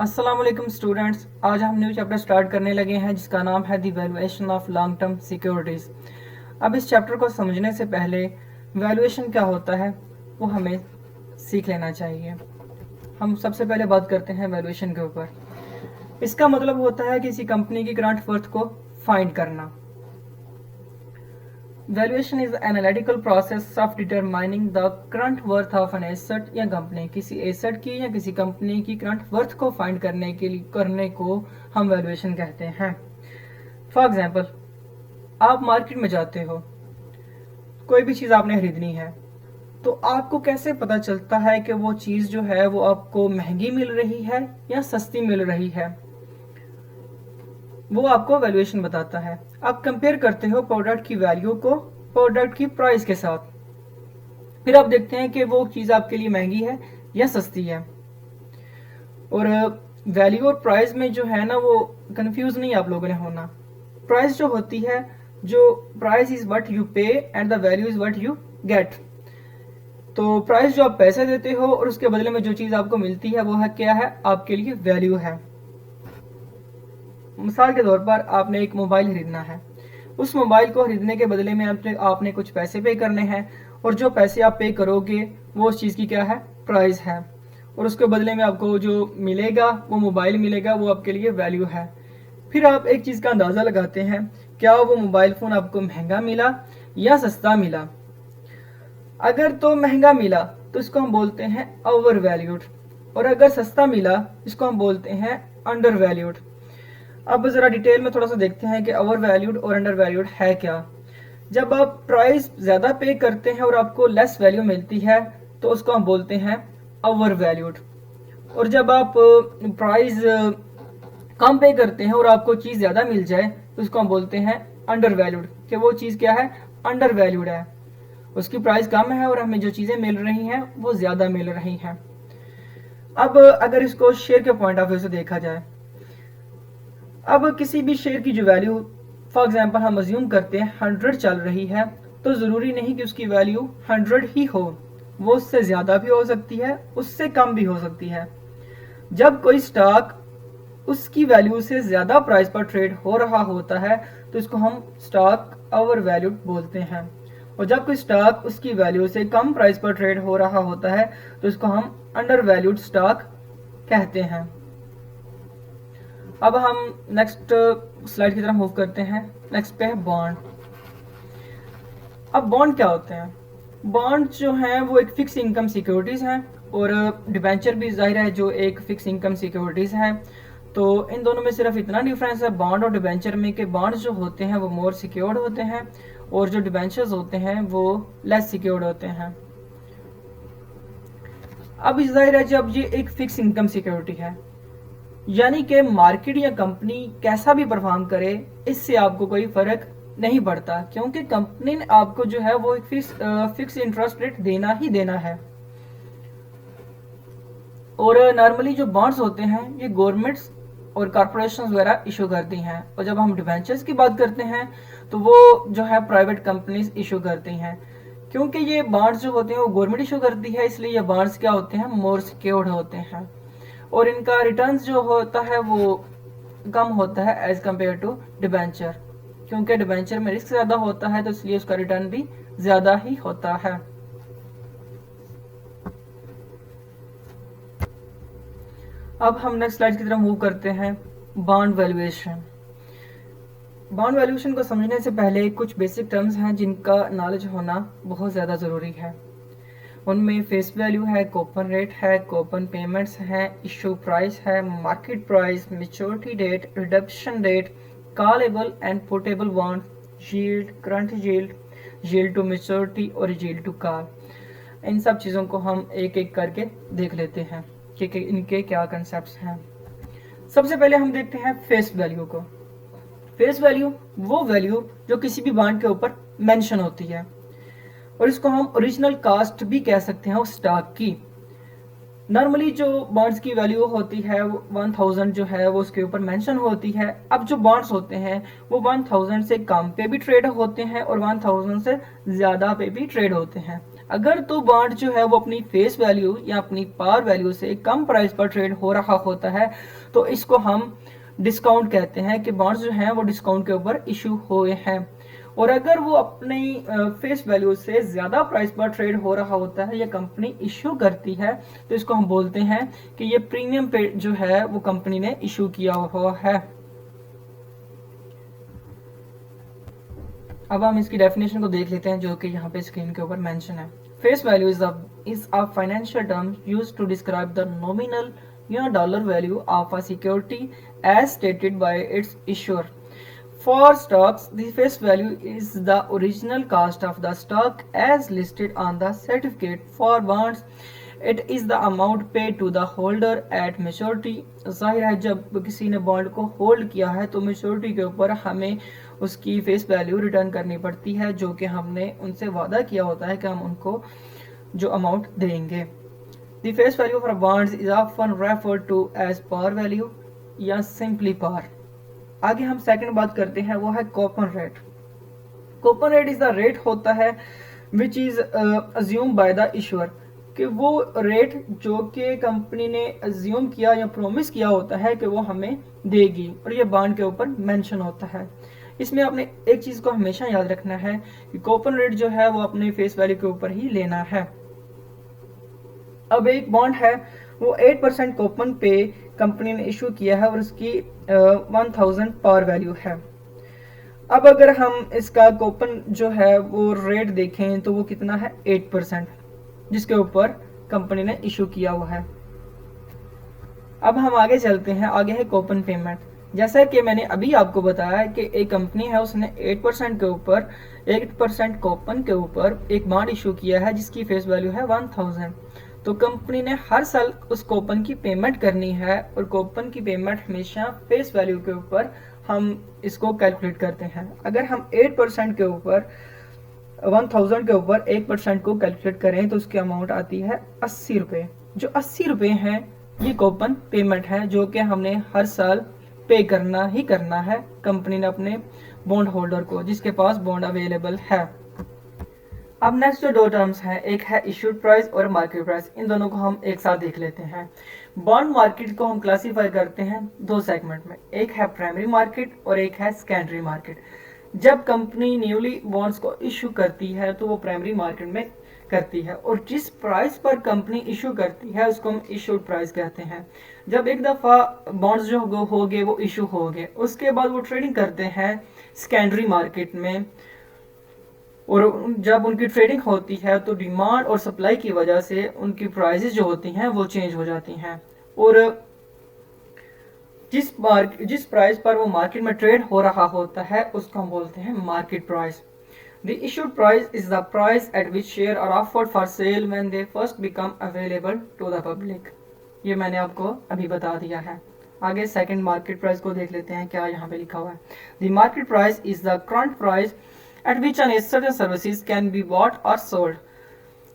अस्सलाम वालेकुम स्टूडेंट्स। आज हम न्यू चैप्टर स्टार्ट करने लगे हैं जिसका नाम है the valuation of long term securities. अब इस चैप्टर को समझने से पहले वैल्यूएशन क्या होता है वो हमें सीख लेना चाहिए। हम सबसे पहले बात करते हैं वैल्यूएशन के ऊपर। इसका मतलब होता है किसी कंपनी की करंट वर्थ को फाइंड करना। Valuation is analytical process of determining the current worth of an asset या कंपनी। किसी एसेट की या किसी कंपनी की करंट वर्थ को फाइंड करने को हम वैल्यूएशन कहते हैं। फॉर एग्जाम्पल, आप मार्केट में जाते हो, कोई भी चीज़ आपने खरीदनी है, तो आपको कैसे पता चलता है कि वो चीज़ जो है वो आपको महंगी मिल रही है या सस्ती मिल रही है? वो आपको वैल्यूएशन बताता है। आप कंपेयर करते हो प्रोडक्ट की वैल्यू को प्रोडक्ट की प्राइस के साथ, फिर आप देखते हैं कि वो चीज़ आपके लिए महंगी है या सस्ती है। और वैल्यू और प्राइस में जो है ना, वो कंफ्यूज नहीं आप लोगों ने होना। प्राइस जो होती है, जो प्राइस इज व्हाट यू पे and the value is what you get. तो प्राइस जो आप पैसे देते हो और उसके बदले में जो चीज़ आपको मिलती है वो है क्या है, आपके लिए वैल्यू है। मिसाल के तौर पर आपने एक मोबाइल खरीदना है, उस मोबाइल को खरीदने के बदले में आपने कुछ पैसे पे करने हैं, और जो पैसे आप पे करोगे वो उस चीज़ की क्या है, प्राइस है। और उसके बदले में आपको जो मिलेगा, वो मोबाइल मिलेगा, वो आपके लिए वैल्यू है। फिर आप एक चीज़ का अंदाज़ा लगाते हैं, क्या वो मोबाइल फ़ोन आपको महंगा मिला या सस्ता मिला। अगर तो महंगा मिला तो इसको हम बोलते हैं ओवर वैल्यूड, और अगर सस्ता मिला इसको हम बोलते हैं अंडर वैल्यूड। अब ज़रा डिटेल में थोड़ा सा देखते हैं कि ओवर वैल्यूड और अंडर वैल्यूड है क्या। जब आप प्राइस ज़्यादा पे करते हैं और आपको लेस वैल्यू मिलती है तो उसको हम बोलते हैं ओवर वैल्यूड। और जब आप प्राइस कम पे करते हैं और आपको चीज़ ज़्यादा मिल जाए तो उसको हम बोलते हैं अंडर वैल्यूड, कि वो चीज़ क्या है, अंडर वैल्यूड है। उसकी प्राइस कम है और हमें जो चीज़ें मिल रही हैं वो ज़्यादा मिल रही हैं। अब अगर इसको शेयर के पॉइंट ऑफ व्यू से देखा जाए, अब किसी भी शेयर की जो वैल्यू फॉर एग्जांपल हम अज्यूम करते हैं 100 चल रही है, तो ज़रूरी नहीं कि उसकी वैल्यू 100 ही हो, वो उससे ज़्यादा भी हो सकती है, उससे कम भी हो सकती है। जब कोई स्टॉक उसकी वैल्यू से ज़्यादा प्राइस पर ट्रेड हो रहा होता है तो इसको हम स्टॉक ओवर वैल्यूड बोलते हैं, और जब कोई स्टॉक उसकी वैल्यू से कम प्राइस पर ट्रेड हो रहा होता है तो इसको हम अंडर वैल्यूड स्टॉक कहते हैं। अब हम नेक्स्ट स्लाइड की तरफ मूव करते हैं। नेक्स्ट पे है बॉन्ड। अब बॉन्ड क्या होते हैं? बॉन्ड जो हैं वो एक फिक्स इनकम सिक्योरिटीज़ हैं, और डिबेंचर भी जाहिर है जो एक फिक्स इनकम सिक्योरिटीज़ हैं। तो इन दोनों में सिर्फ इतना डिफरेंस है बॉन्ड और डिबेंचर में, कि बॉन्ड जो होते हैं वो मोर सिक्योर्ड होते हैं और जो डिबेंचर्स होते हैं वो लेस सिक्योर्ड होते हैं। अब जाहिर है जब ये एक फिक्स इनकम सिक्योरिटी है, यानी कि मार्केट या कंपनी कैसा भी परफॉर्म करे इससे आपको कोई फर्क नहीं पड़ता, क्योंकि कंपनी ने आपको जो है वो एक फिक्स इंटरेस्ट रेट देना ही देना है। और नॉर्मली जो बॉन्ड्स होते हैं ये गवर्नमेंट्स और कॉरपोरेशन वगैरह इशू करती हैं, और जब हम डिबेंचर्स की बात करते हैं तो वो जो है प्राइवेट कंपनीज इशू करती हैं। क्योंकि ये बॉन्ड्स जो होते हैं वो गवर्नमेंट इशू करती है, इसलिए ये बॉन्ड्स क्या होते हैं, मोर सिक्योर्ड होते हैं, और इनका रिटर्न्स जो होता है वो कम होता है एज कम्पेयर टू डिबेंचर। क्योंकि डिबेंचर में रिस्क ज़्यादा होता है तो इसलिए उसका रिटर्न भी ज़्यादा ही होता है। अब हम नेक्स्ट स्लाइड की तरफ मूव करते हैं। Bond valuation. बॉन्ड वैल्यूएशन को समझने से पहले कुछ बेसिक टर्म्स हैं जिनका नॉलेज होना बहुत ज़्यादा ज़रूरी है। उनमें फेस वैल्यू है, कूपन रेट है, कूपन पेमेंट्स हैं, इशू प्राइस है, market price, maturity date, redemption date, callable and putable bond, yield, current yield, yield to maturity और यील्ड टू कॉल। इन सब चीज़ों को हम एक एक करके देख लेते हैं कि इनके क्या कंसेप्ट हैं। सबसे पहले हम देखते हैं फेस वैल्यू को। फेस वैल्यू वो वैल्यू जो किसी भी बॉन्ड के ऊपर मेंशन होती है, और इसको हम ओरिजिनल कास्ट भी कह सकते हैं उस स्टॉक की। नॉर्मली जो बॉन्ड्स की वैल्यू होती है 1000 जो है वो उसके ऊपर मेंशन होती है। अब जो बॉन्ड्स होते हैं वो 1000 से कम पे भी ट्रेड होते हैं और 1000 से ज़्यादा पे भी ट्रेड होते हैं। अगर तो बॉन्ड जो है वो अपनी फेस वैल्यू या अपनी पार वैल्यू से कम प्राइस पर ट्रेड हो रहा होता है तो इसको हम डिस्काउंट कहते हैं कि बॉन्ड्स जो हैं वो डिस्काउंट के ऊपर इशू हुए हैं। और अगर वो अपनी फेस वैल्यू से ज्यादा प्राइस पर ट्रेड हो रहा होता है या कंपनी इशू करती है तो इसको हम बोलते हैं कि ये प्रीमियम पे जो है वो कंपनी ने इशू किया हुआ है। अब हम इसकी डेफिनेशन को देख लेते हैं जो कि यहाँ पे स्क्रीन के ऊपर मेंशन है। Face value is a financial term used to describe the nominal या dollar value of a security as stated by its issuer. For stocks, the face value is the original cost of the stock as listed on the certificate. For bonds, it is the amount paid to the holder at maturity. जाहिर है जब किसी ने bond को hold किया है तो maturity के ऊपर हमें उसकी फेस वैल्यू रिटर्न करनी पड़ती है जो कि हमने उनसे वादा किया होता है कि हम उनको जो अमाउंट देंगे। The face value for bonds is often referred to as par value या simply par। आगे हम सेकंड बात करते हैं वो है coupon rate. Coupon rate is the rate होता है which is assume by the issuer, कि वो रेट जो कि कंपनी ने अज्यूम किया या प्रोमिस किया होता है कि वो हमें देगी और ये बॉन्ड के ऊपर मेंशन होता है। इसमें आपने एक चीज को हमेशा याद रखना है कि कूपन रेट जो है वो अपने फेस वैल्यू के ऊपर ही लेना है। अब एक बॉन्ड है वो 8% कूपन पे कंपनी ने इशू किया है और उसकी 1000 पार वैल्यू है। अब अगर हम इसका कूपन जो है वो रेट देखें तो वो कितना है 8% जिसके ऊपर कंपनी ने इशू किया हुआ है। अब हम आगे चलते हैं, आगे है कूपन पेमेंट। जैसा कि मैंने अभी आपको बताया कि एक कंपनी है उसने 8% के ऊपर 8% कूपन के ऊपर एक बॉन्ड इशू किया है जिसकी फेस वैल्यू है 1000। तो कंपनी ने हर साल उस कूपन की पेमेंट करनी है और कूपन की पेमेंट हमेशा फेस वैल्यू के ऊपर हम इसको कैलकुलेट करते हैं। अगर हम 8% के ऊपर 1000 के ऊपर 1% को कैलकुलेट करें तो उसकी अमाउंट आती है 80 रुपये। जो 80 रुपये हैं ये कूपन पेमेंट है जो कि हमने हर साल पे करना ही करना है कंपनी ने अपने बॉन्ड होल्डर को जिसके पास बॉन्ड अवेलेबल है। अब नेक्स्ट जो दो टर्म्स हैं, एक है इशूड प्राइस और मार्केट प्राइस। इन दोनों को हम एक साथ देख लेते हैं। बॉन्ड मार्केट को हम क्लासीफाई करते हैं दो सेगमेंट में, एक है प्राइमरी मार्केट और एक है सेकेंडरी मार्केट। जब कंपनी न्यूली बॉन्ड्स को इशू करती है तो वो प्राइमरी मार्केट में करती है और जिस प्राइस पर कंपनी इशू करती है उसको हम इशूड प्राइस कहते हैं। जब एक दफा बॉन्ड्स जो हो गए वो इशू हो गए उसके बाद वो ट्रेडिंग करते हैं सेकेंडरी मार्केट में और जब उनकी ट्रेडिंग होती है तो डिमांड और सप्लाई की वजह से उनकी प्राइसेस जो होती हैं वो चेंज हो जाती हैं और जिस प्राइस पर वो मार्केट में ट्रेड हो रहा होता है उसको हम बोलते हैं market price. The issued price is the price at which share are offered for sale when they first become available to the public. ये मैंने आपको अभी बता दिया है। आगे सेकंड मार्केट प्राइस को देख लेते हैं क्या यहाँ पे लिखा हुआ है। The market price is the current price at which an asset or services can be bought or sold.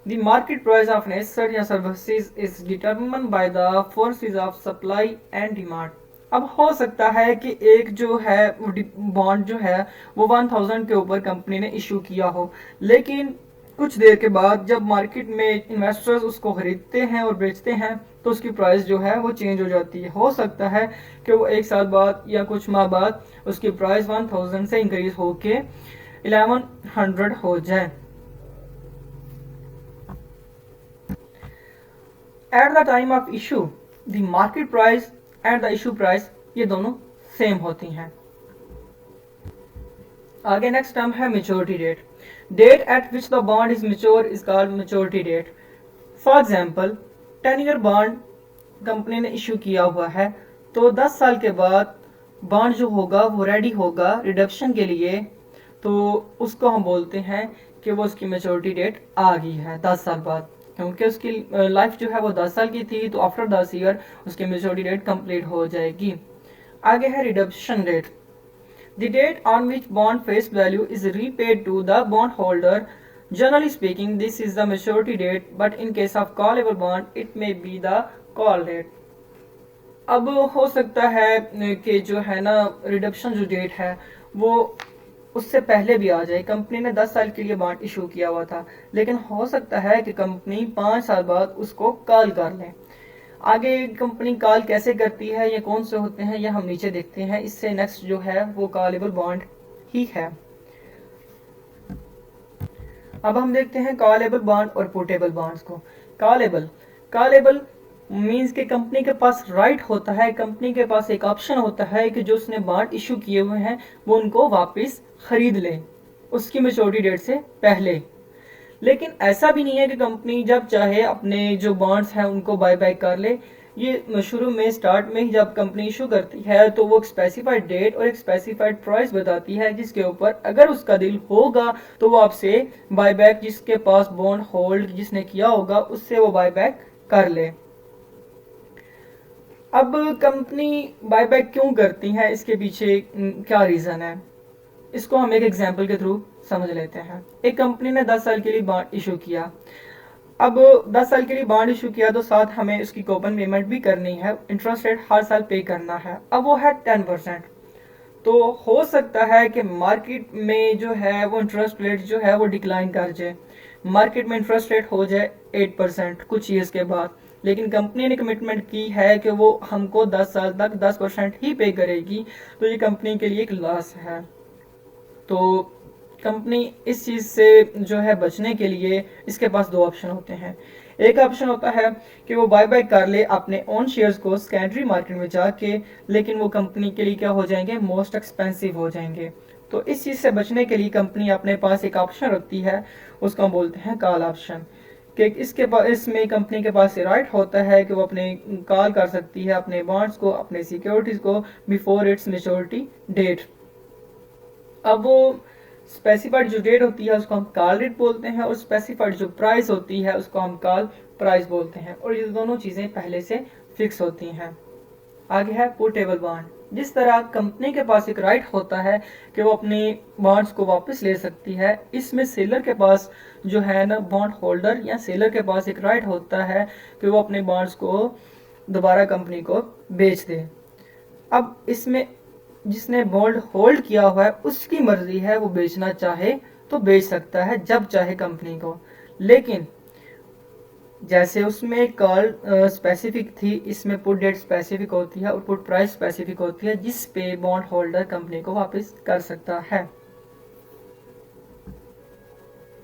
The market price of an asset or services is determined by the forces of supply and demand. अब हो सकता है कि एक जो है bond जो है वो 1000 के ऊपर कंपनी ने इशू किया हो, लेकिन कुछ देर के बाद जब मार्केट में इन्वेस्टर्स उसको खरीदते हैं और बेचते हैं तो उसकी प्राइस जो है वो चेंज हो जाती है। हो सकता है कि वो एक साल बाद या कुछ माह बाद उसकी प्राइस 1000 से इंक्रीज होके 1100 हो जाए। At the time of issue the market price and the issue price ये दोनों सेम होती हैं। आगे नेक्स्ट टर्म है maturity date. Date at which the bond is mature is called maturity date. For example 10 year bond company ने issue किया हुआ है तो 10 साल के बाद बॉन्ड जो होगा वो रेडी होगा रिडक्शन के लिए, तो उसको हम बोलते हैं कि वो उसकी मेच्योरिटी डेट आ गई है 10 साल बाद, क्योंकि उसकी लाइफ जो है वो 10 साल की थी तो आफ्टर 10 ईयर उसकी मेच्योरिटी डेट कंप्लीट हो जाएगी। आगे है redemption date. The date on which bond face value is repaid to the bond holder. Generally speaking this is the maturity date but in case of callable bond it may be the call date. अब हो सकता है कि जो है ना redemption जो date है वो उससे पहले भी आ जाए। कंपनी ने 10 साल के लिए बॉन्ड इशू किया हुआ था, लेकिन हो सकता है कि कंपनी 5 साल बाद उसको कॉल कर ले। आगे कंपनी कॉल कैसे करती है या कौन से होते हैं, यह हम नीचे देखते हैं। इससे नेक्स्ट जो है वो कॉलेबल बॉन्ड ही है। अब हम देखते हैं कॉलेबल बॉन्ड और पुटेबल बॉन्ड्स को। कॉलेबल कॉलेबल मीन्स कि कंपनी के पास राइट होता है, कंपनी के पास एक ऑप्शन होता है कि जो उसने बॉन्ड इशू किए हुए हैं वो उनको वापस खरीद ले उसकी मैच्योरिटी डेट से पहले। लेकिन ऐसा भी नहीं है कि कंपनी जब चाहे अपने जो बॉन्ड्स हैं उनको बाय बैक कर ले। ये शुरू में स्टार्ट में ही जब कंपनी इशू करती है तो वो एक स्पेसिफाइड डेट और एक स्पेसिफाइड प्राइस बताती है, जिसके ऊपर अगर उसका दिल होगा तो वो आपसे बाय बैक, जिसके पास बॉन्ड होल्ड जिसने किया होगा उससे वो बाय बैक कर ले। अब कंपनी बायबैक क्यों करती है, इसके पीछे क्या रीजन है, इसको हम एक एग्जांपल के थ्रू समझ लेते हैं। एक कंपनी ने 10 साल के लिए बॉन्ड इशू किया। अब 10 साल के लिए बॉन्ड इशू किया तो साथ हमें उसकी कूपन पेमेंट भी करनी है, इंटरेस्ट रेट हर साल पे करना है। अब वो है 10%। तो हो सकता है कि मार्केट में जो है वो इंटरेस्ट रेट जो है वो डिक्लाइन कर जाए, मार्केट में इंटरेस्ट रेट हो जाए 8% कुछ ईयर्स के बाद। लेकिन कंपनी ने कमिटमेंट की है कि वो हमको 10 साल तक 10% ही पे करेगी, तो ये कंपनी के लिए एक लॉस है। तो कंपनी इस चीज़ से जो है बचने के लिए इसके पास दो ऑप्शन होते हैं। एक ऑप्शन होता है कि वो बाय बैक कर ले अपने ओन शेयर्स को सेकेंडरी मार्केट में जाके, लेकिन वो कंपनी के लिए क्या हो जाएंगे, मोस्ट एक्सपेंसिव हो जाएंगे। तो इस चीज़ से बचने के लिए कंपनी अपने पास एक ऑप्शन रखती है, उसको हम बोलते हैं कॉल ऑप्शन। कि इसके पास, इसमें कंपनी के पास राइट होता है कि वो अपने कॉल कर सकती है अपने बॉन्ड्स को, अपने सिक्योरिटीज को बिफोर इट्स मेच्योरिटी डेट। अब वो स्पेसिफाइड जो डेट होती है उसको हम कॉल डेट बोलते हैं, और स्पेसिफाइड जो प्राइस होती है उसको हम कॉल प्राइस बोलते हैं, और ये दोनों चीज़ें पहले से फिक्स होती हैं। आगे है पोर्टेबल बॉन्ड। जिस तरह कंपनी के पास एक राइट होता है कि वो अपने बॉन्ड्स को वापस ले सकती है, इसमें सेलर के पास जो है ना, बॉन्ड होल्डर या सेलर के पास एक राइट होता है कि वो अपने बॉन्ड्स को दोबारा कंपनी को बेच दे। अब इसमें जिसने बॉन्ड होल्ड किया हुआ है उसकी मर्जी है, वो बेचना चाहे तो बेच सकता है जब चाहे कंपनी को। लेकिन जैसे उसमें कॉल स्पेसिफिक थी, इसमें पुट डेट स्पेसिफिक होती है और पुट प्राइस स्पेसिफिक होती है, जिस पे बॉन्ड होल्डर कंपनी को वापस कर सकता है।